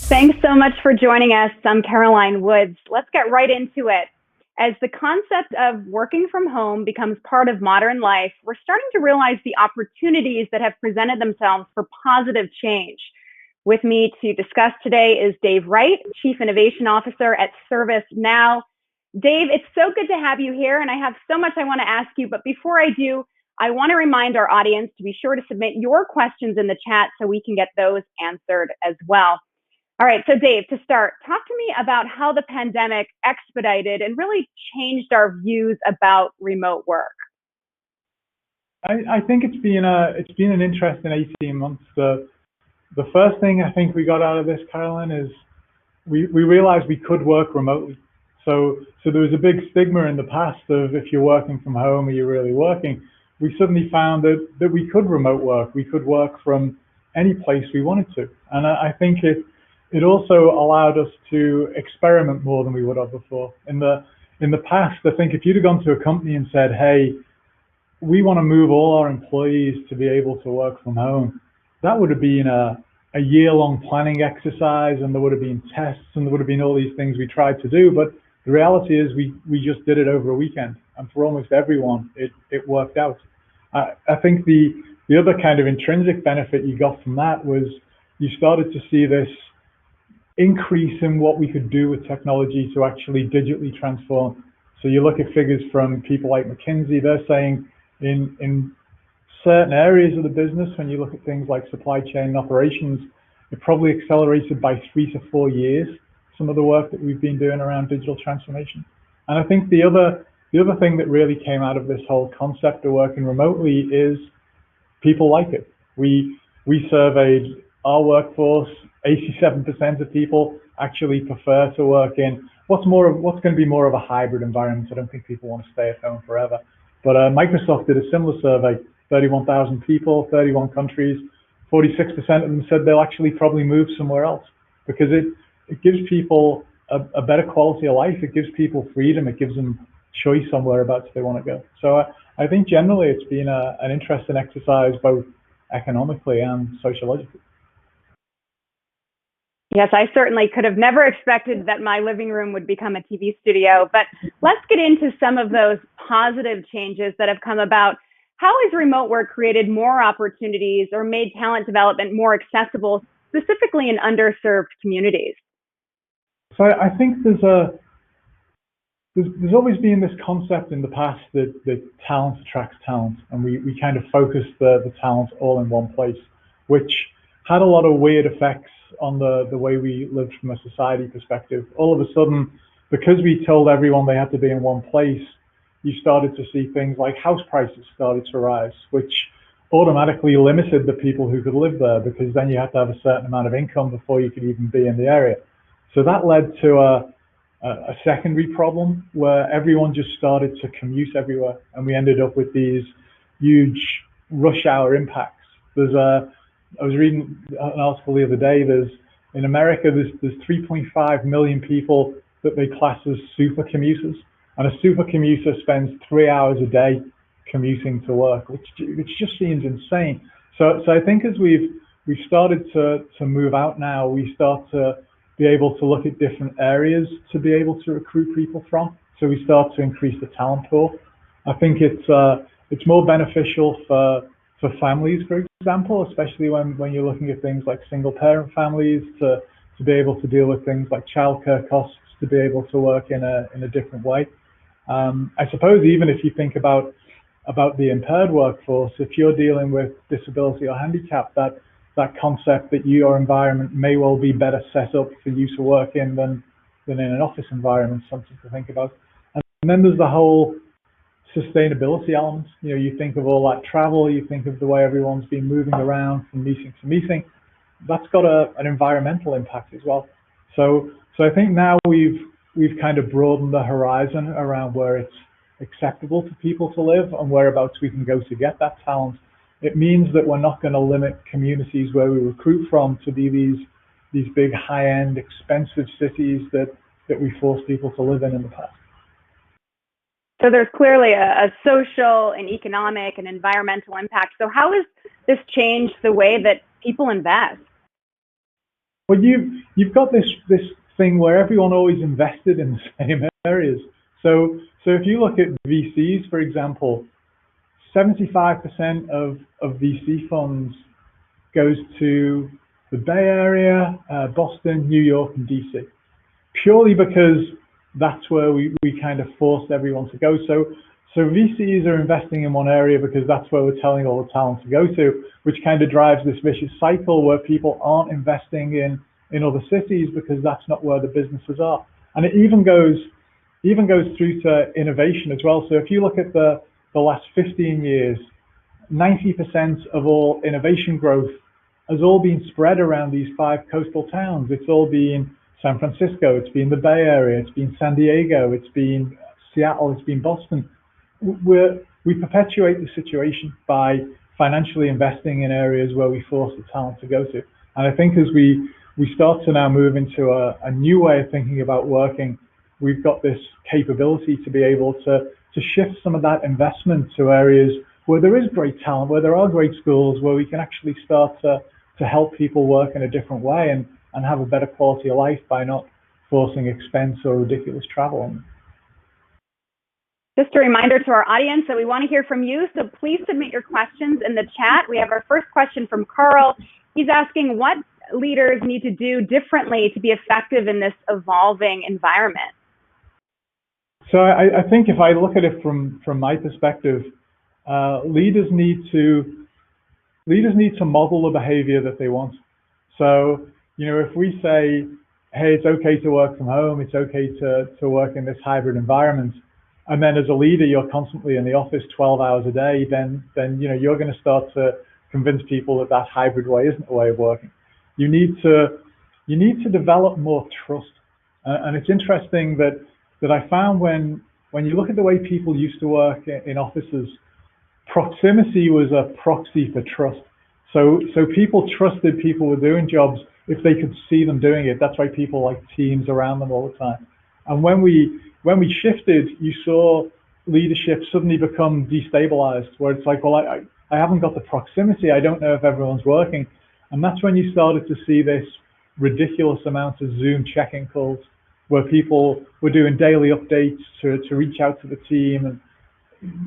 Thanks so much for joining us. I'm Caroline Woods. Let's get right into it. As the concept of working from home becomes part of modern life, we're starting to realize the opportunities that have presented themselves for positive change. With me to discuss today is Dave Wright, Chief Innovation Officer at ServiceNow. Dave, it's so good to have you here, and I have so much I want to ask you, but before I do, I want to remind our audience to be sure to submit your questions in the chat so we can get those answered as well. All right, so Dave, to start, talk to me about how the pandemic expedited and really changed our views about remote work. I think it's been an interesting 18 months. The first thing I think we got out of this, Caroline, is we realized we could work remotely. So there was a big stigma in the past of if you're working from home, are you really working? We suddenly found that we could remote work. We could work from any place we wanted to, and I think it also allowed us to experiment more than we would have before. In the past, I think if you'd have gone to a company and said, hey, we want to move all our employees to be able to work from home, that would have been a year-long planning exercise, and there would have been tests, and there would have been all these things we tried to do. But the reality is we just did it over a weekend, and for almost everyone, it worked out. I think the other kind of intrinsic benefit you got from that was you started to see this increase in what we could do with technology to actually digitally transform. So you look at figures from people like McKinsey, they're saying in certain areas of the business, when you look at things like supply chain and operations, it probably accelerated by 3 to 4 years, some of the work that we've been doing around digital transformation. And I think the other thing that really came out of this whole concept of working remotely is people like it. We surveyed our workforce, 87% of people actually prefer to work in what's going to be more of a hybrid environment. I don't think people want to stay at home forever. But Microsoft did a similar survey, 31,000 people, 31 countries. 46% of them said they'll actually probably move somewhere else because it gives people a better quality of life. It gives people freedom. It gives them choice on whereabouts they want to go. So I think generally it's been an interesting exercise, both economically and sociologically. Yes, I certainly could have never expected that my living room would become a TV studio, but let's get into some of those positive changes that have come about. How has remote work created more opportunities or made talent development more accessible, specifically in underserved communities? So I think there's always been this concept in the past that talent attracts talent, and we kind of focused the talent all in one place, which had a lot of weird effects on the way we lived from a society perspective. All of a sudden, because we told everyone they had to be in one place, you started to see things like house prices started to rise, which automatically limited the people who could live there, because then you had to have a certain amount of income before you could even be in the area. So that led to a secondary problem where everyone just started to commute everywhere, and we ended up with these huge rush hour impacts. I was reading an article the other day. In America, there's 3.5 million people that they class as super commuters, and a super commuter spends 3 hours a day commuting to work, which just seems insane. So I think as we've started to move out now, we start to be able to look at different areas to be able to recruit people from. So we start to increase the talent pool. I think it's more beneficial for families, for example, especially when you're looking at things like single parent families, to be able to deal with things like childcare costs, to be able to work in a different way. I suppose even if you think about the impaired workforce, if you're dealing with disability or handicap, that concept that your environment may well be better set up for you to work in than in an office environment, something to think about. And then there's the whole sustainability elements. You think of all that travel, you think of the way everyone's been moving around from meeting to meeting. That's got an environmental impact as well. So I think now we've kind of broadened the horizon around where it's acceptable to people to live and whereabouts we can go to get that talent. It means that we're not going to limit communities where we recruit from to be these big high-end expensive cities that we force people to live in the past. So there's clearly a social and economic and environmental impact. So how has this changed the way that people invest? Well, you've got this thing where everyone always invested in the same areas. So if you look at VCs, for example, 75% of VC funds goes to the Bay Area, Boston, New York, and DC, purely because that's where we kind of forced everyone to go. So VCs are investing in one area because that's where we're telling all the talent to go to, which kind of drives this vicious cycle where people aren't investing in other cities because that's not where the businesses are. And it even goes through to innovation as well. So if you look at the last 15 years, 90% of all innovation growth has all been spread around these 5 coastal towns. It's all been San Francisco, it's been the Bay Area, it's been San Diego, it's been Seattle, it's been Boston. We perpetuate the situation by financially investing in areas where we force the talent to go to. And I think as we start to now move into a new way of thinking about working, we've got this capability to be able to shift some of that investment to areas where there is great talent, where there are great schools, where we can actually start to help people work in a different way and have a better quality of life by not forcing expense or ridiculous travel on them. Just a reminder to our audience that we want to hear from you, so please submit your questions in the chat. We have our first question from Carl. He's asking what leaders need to do differently to be effective in this evolving environment. So I think if I look at it from my perspective, leaders need to model the behavior that they want. So, if we say, hey, it's okay to work from home, it's okay to work in this hybrid environment, and then as a leader, you're constantly in the office 12 hours a day, then you're going to start to convince people that hybrid way isn't a way of working. You need to develop more trust. And it's interesting that I found when you look at the way people used to work in offices, proximity was a proxy for trust. So people trusted people were doing jobs if they could see them doing it. That's why people like teams around them all the time. And when we shifted, you saw leadership suddenly become destabilized, where it's like, well, I haven't got the proximity. I don't know if everyone's working. And that's when you started to see this ridiculous amount of Zoom check-in calls, where people were doing daily updates to reach out to the team. And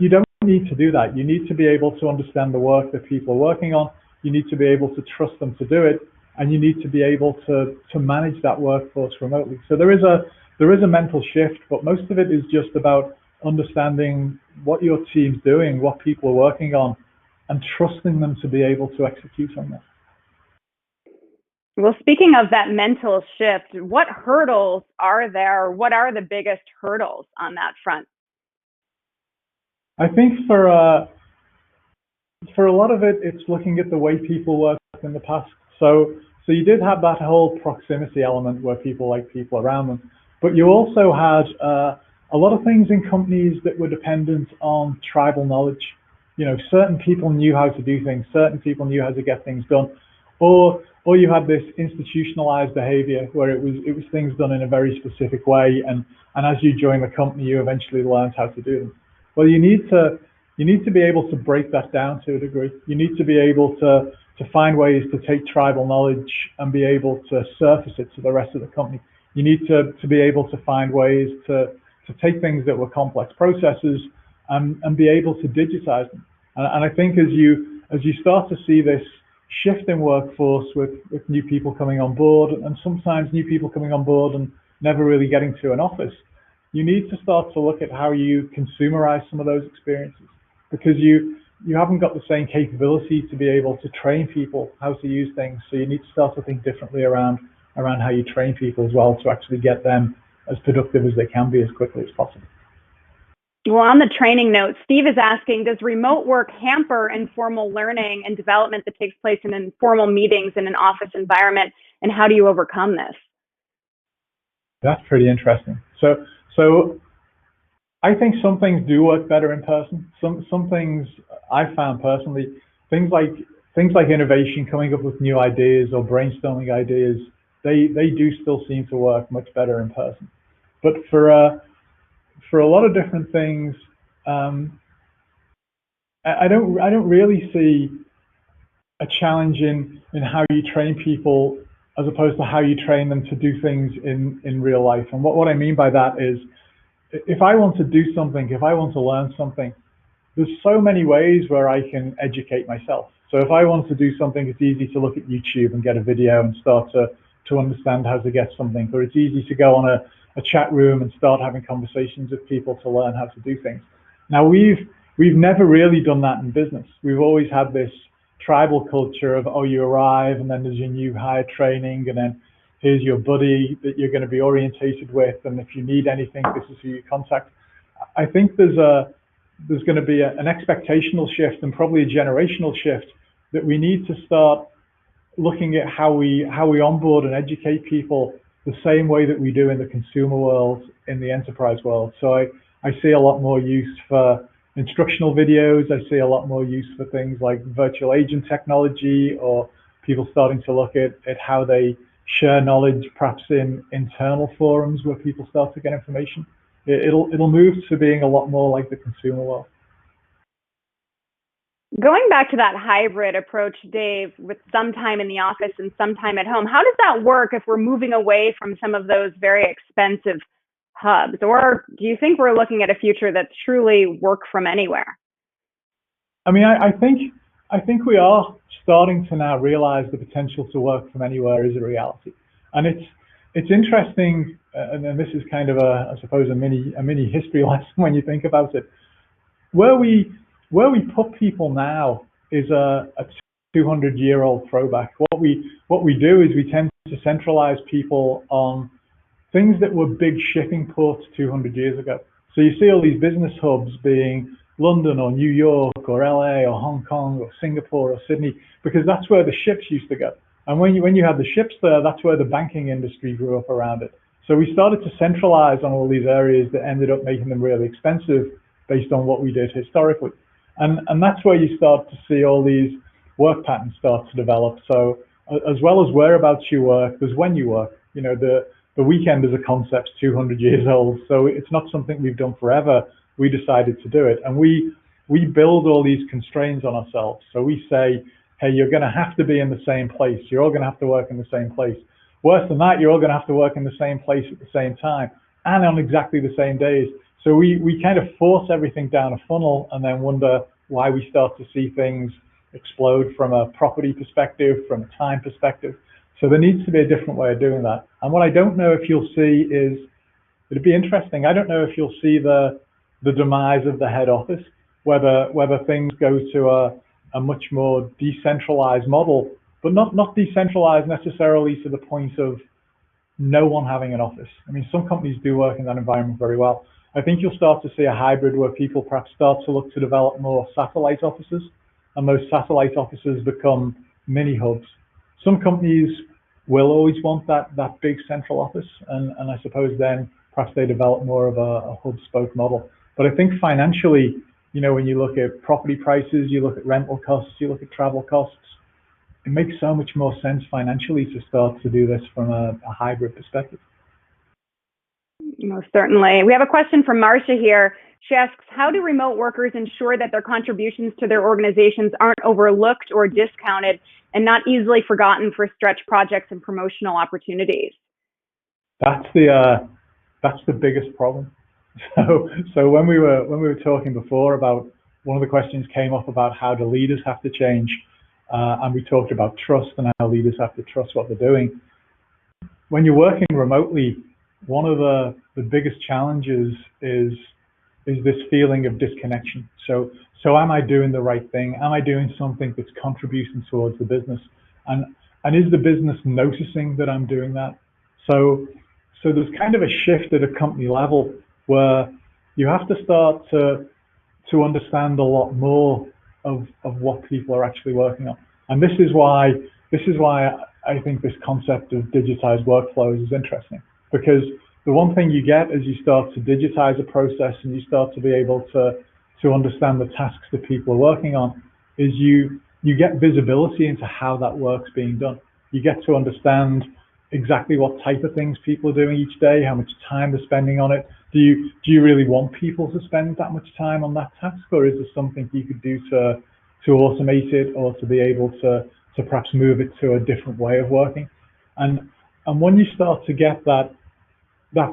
you don't need to do that. You need to be able to understand the work that people are working on. You need to be able to trust them to do it, and you need to be able to manage that workforce remotely. So there is a mental shift, but most of it is just about understanding what your team's doing, what people are working on, and trusting them to be able to execute on that. Well, speaking of that mental shift, what hurdles are there? What are the biggest hurdles on that front? I think for a lot of it, it's looking at the way people worked in the past. So you did have that whole proximity element where people like people around them, but you also had a lot of things in companies that were dependent on tribal knowledge. Certain people knew how to do things, certain people knew how to get things done, or you had this institutionalized behavior where it was things done in a very specific way, and as you join the company, you eventually learned how to do them. Well, you need to be able to break that down to a degree. You need to be able to find ways to take tribal knowledge and be able to surface it to the rest of the company. You need to be able to find ways to take things that were complex processes and be able to digitize them. And I think as you start to see this shift in workforce with new people coming on board, and sometimes new people coming on board and never really getting to an office, you need to start to look at how you consumerize some of those experiences, because you haven't got the same capability to be able to train people how to use things. So you need to start to think differently around how you train people as well, to actually get them as productive as they can be as quickly as possible. Well, on the training note, Steve is asking, does remote work hamper informal learning and development that takes place in informal meetings in an office environment, and how do you overcome this? That's pretty interesting. So I think some things do work better in person. Some things I found personally, things like innovation, coming up with new ideas or brainstorming ideas, they do still seem to work much better in person. But for a lot of different things, I don't really see a challenge in how you train people as opposed to how you train them to do things in real life. And what I mean by that is, if I want to do something, if I want to learn something, there's so many ways where I can educate myself. So if I want to do something, it's easy to look at YouTube and get a video and start to understand how to get something. Or it's easy to go on a chat room and start having conversations with people to learn how to do things. Now, we've never really done that in business. We've always had this tribal culture of, oh, you arrive and then there's your new hire training, and then here's your buddy that you're going to be orientated with, and if you need anything, this is who you contact. I think there's going to be an expectational shift, and probably a generational shift, that we need to start looking at how we onboard and educate people the same way that we do in the consumer world, in the enterprise world. So I see a lot more use for instructional videos. I see a lot more use for things like virtual agent technology, or people starting to look at how they share knowledge, perhaps in internal forums where people start to get information. It'll move to being a lot more like the consumer world. Going back to that hybrid approach, Dave, with some time in the office and some time at home, how does that work if we're moving away from some of those very expensive hubs? Or do you think we're looking at a future that's truly work from anywhere? I mean, I think we are starting to now realize the potential to work from anywhere is a reality. And it's interesting, and this is kind of I suppose a mini history lesson when you think about it. Where we put people now is a 200-year-old throwback. What we do is we tend to centralize people on things that were big shipping ports 200 years ago. So you see all these business hubs being London or New York or LA or Hong Kong or Singapore or Sydney, because that's where the ships used to go. And when you had the ships there, that's where the banking industry grew up around it. So we started to centralize on all these areas that ended up making them really expensive based on what we did historically. And that's where you start to see all these work patterns start to develop. So as well as whereabouts you work, there's when you work. You know, the weekend as a concept's 200 years old, so it's not something we've done forever. We decided to do it, and we build all these constraints on ourselves. So we say, hey, you're going to have to be in the same place. You're all going to have to work in the same place. Worse than that, you're all going to have to work in the same place at the same time and on exactly the same days. So we kind of force everything down a funnel and then wonder why we start to see things explode from a property perspective, from a time perspective. So there needs to be a different way of doing that. And what I don't know if you'll see is, it'd be interesting, I don't know if you'll see the demise of the head office, whether things go to a much more decentralized model, but not decentralized necessarily to the point of no one having an office. I mean, some companies do work in that environment very well. I think you'll start to see a hybrid where people perhaps start to look to develop more satellite offices, and those satellite offices become mini hubs. Some companies will always want that big central office, and I suppose then perhaps they develop more of a hub-spoke model. But I think financially, you know, when you look at property prices, you look at rental costs, you look at travel costs, it makes so much more sense financially to start to do this from a hybrid perspective. Most certainly. We have a question from Marcia here. She asks, how do remote workers ensure that their contributions to their organizations aren't overlooked or discounted and not easily forgotten for stretch projects and promotional opportunities? That's the biggest problem. So when we were talking before about, one of the questions came up about how do leaders have to change, and we talked about trust and how leaders have to trust what they're doing. When you're working remotely, one of the biggest challenges is this feeling of disconnection. So am I doing the right thing? Am I doing something that's contributing towards the business? And is the business noticing that I'm doing that? So there's kind of a shift at a company level where you have to start to understand a lot more of what people are actually working on. And this is why I think this concept of digitized workflows is interesting, because the one thing you get as you start to digitize a process and you start to be able to understand the tasks that people are working on is you get visibility into how that work's being done. You get to understand exactly what type of things people are doing each day, how much time they're spending on it. Do you really want people to spend that much time on that task, or is there something you could do to automate it, or to be able to perhaps move it to a different way of working? And when you start to get that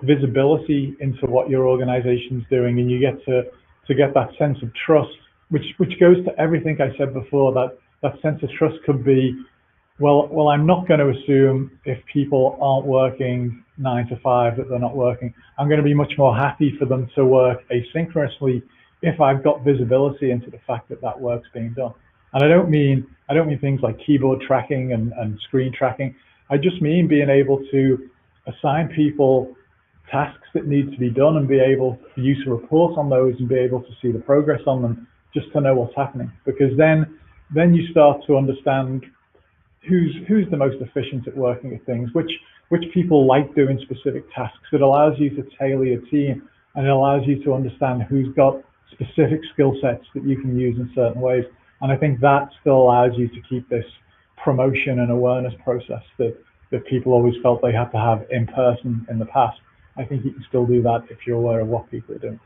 visibility into what your organization's doing, and you get to get that sense of trust, which goes to everything I said before, that sense of trust could be, well, I'm not going to assume if people aren't working 9 to 5 that they're not working. I'm going to be much more happy for them to work asynchronously if I've got visibility into the fact that that work's being done. And I don't mean things like keyboard tracking and screen tracking. I just mean being able to assign people tasks that need to be done and be able for you to report on those and be able to see the progress on them, just to know what's happening. Because then you start to understand who's the most efficient at working at things, which people like doing specific tasks. It allows you to tailor your team, and it allows you to understand who's got specific skill sets that you can use in certain ways. And I think that still allows you to keep this promotion and awareness process that people always felt they had to have in person in the past. I think you can still do that if you're aware of what people are doing.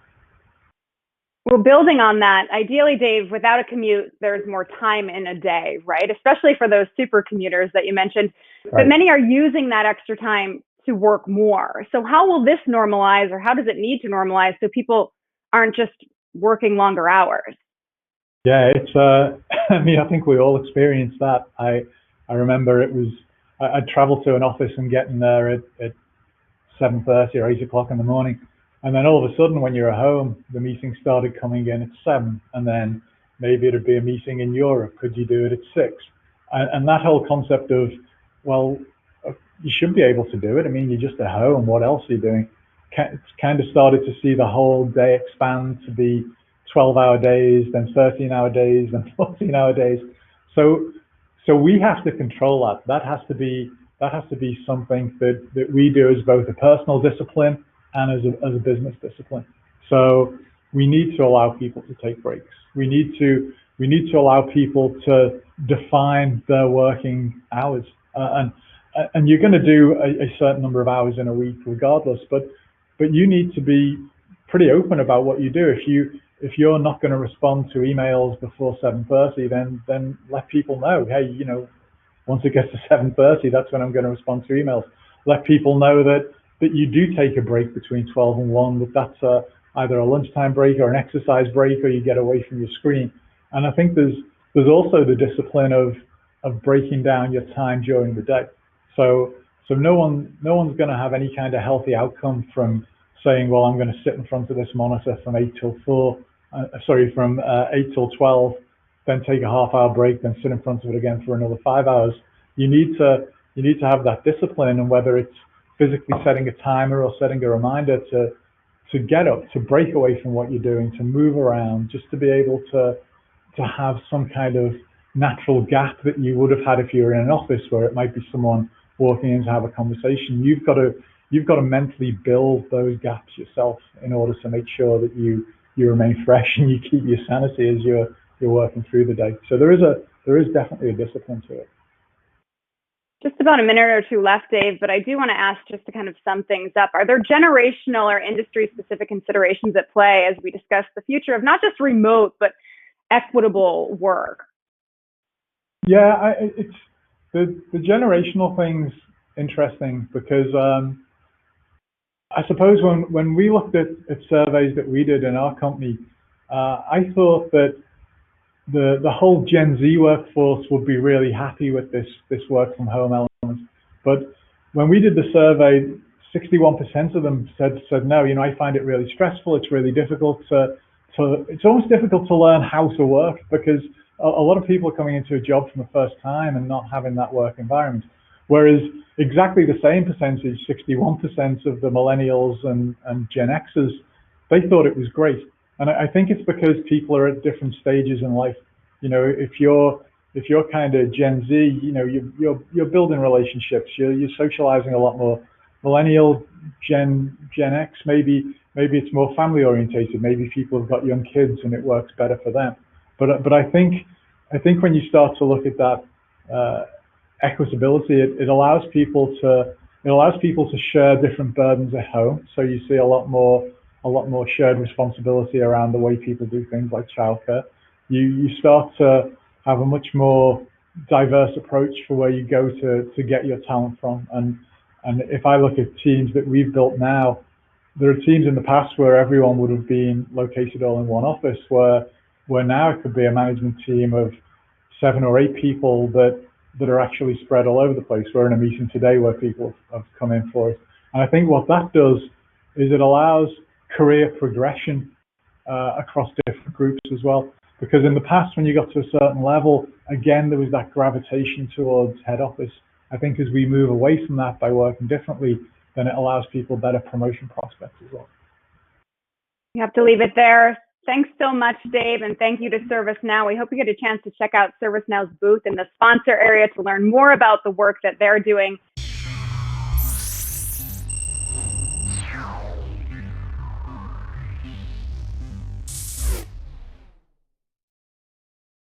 Well, building on that, ideally, Dave, without a commute, there's more time in a day, right? Especially for those super commuters that you mentioned. Right. But many are using that extra time to work more. So how will this normalize, or how does it need to normalize so people aren't just working longer hours? Yeah, it's, I mean, I think we all experienced that. I remember I'd travel to an office and getting there at 7:30 or 8 o'clock in the morning. And then all of a sudden, when you're at home, the meeting started coming in at 7, and then maybe it'd be a meeting in Europe. Could you do it at 6? And that whole concept of, well, you should be able to do it. I mean, you're just at home. What else are you doing? It's kind of started to see the whole day expand to be 12-hour days, then 13-hour days, then 14-hour days. So we have to control that. That has to be something that we do as both a personal discipline and as a business discipline. So we need to allow people to take breaks. We need to allow people to define their working hours. And you're going to do a certain number of hours in a week regardless, but you need to be pretty open about what you do. If you're not going to respond to emails before 7:30, then let people know, hey, once it gets to 7:30, that's when I'm going to respond to emails. Let people know that you do take a break between 12 and 1, that's either a lunchtime break or an exercise break, or you get away from your screen. And I think there's also the discipline of breaking down your time during the day. So no one's going to have any kind of healthy outcome from saying, well, I'm going to sit in front of this monitor from 8 till 12, then take a half-hour break, then sit in front of it again for another 5 hours. You need to have that discipline, and whether it's physically setting a timer or setting a reminder to get up, to break away from what you're doing, to move around, just to be able to have some kind of natural gap that you would have had if you were in an office where it might be someone walking in to have a conversation. You've got to mentally build those gaps yourself in order to make sure that you remain fresh and you keep your sanity as you're working through the day. So there is definitely a discipline to it. Just about a minute or two left, Dave, but I do want to ask, just to kind of sum things up, are there generational or industry-specific considerations at play as we discuss the future of not just remote, but equitable work? Yeah, it's the generational thing's interesting because I suppose when we looked at surveys that we did in our company, I thought that the whole Gen Z workforce would be really happy with this work from home element. But when we did the survey, 61% of them said no, I find it really stressful. It's really difficult it's almost difficult to learn how to work, because a lot of people are coming into a job for the first time and not having that work environment. Whereas exactly the same percentage, 61% of the millennials and Gen Xers, they thought it was great. And I think it's because people are at different stages in life. If you're kind of Gen Z, you're building relationships, you're socializing a lot more. Millennial, Gen X, maybe it's more family orientated. Maybe people have got young kids and it works better for them. But I think when you start to look at that equitability, it allows people to share different burdens at home. So you see a lot more shared responsibility around the way people do things like childcare. You start to have a much more diverse approach for where you go to get your talent from. And if I look at teams that we've built now, there are teams in the past where everyone would have been located all in one office, where now it could be a management team of 7 or 8 people that are actually spread all over the place. We're in a meeting today where people have come in for it. And I think what that does is it allows career progression across different groups as well. Because in the past, when you got to a certain level, again, there was that gravitation towards head office. I think as we move away from that by working differently, then it allows people better promotion prospects as well. You have to leave it there. Thanks so much, Dave, and thank you to ServiceNow. We hope you get a chance to check out ServiceNow's booth in the sponsor area to learn more about the work that they're doing.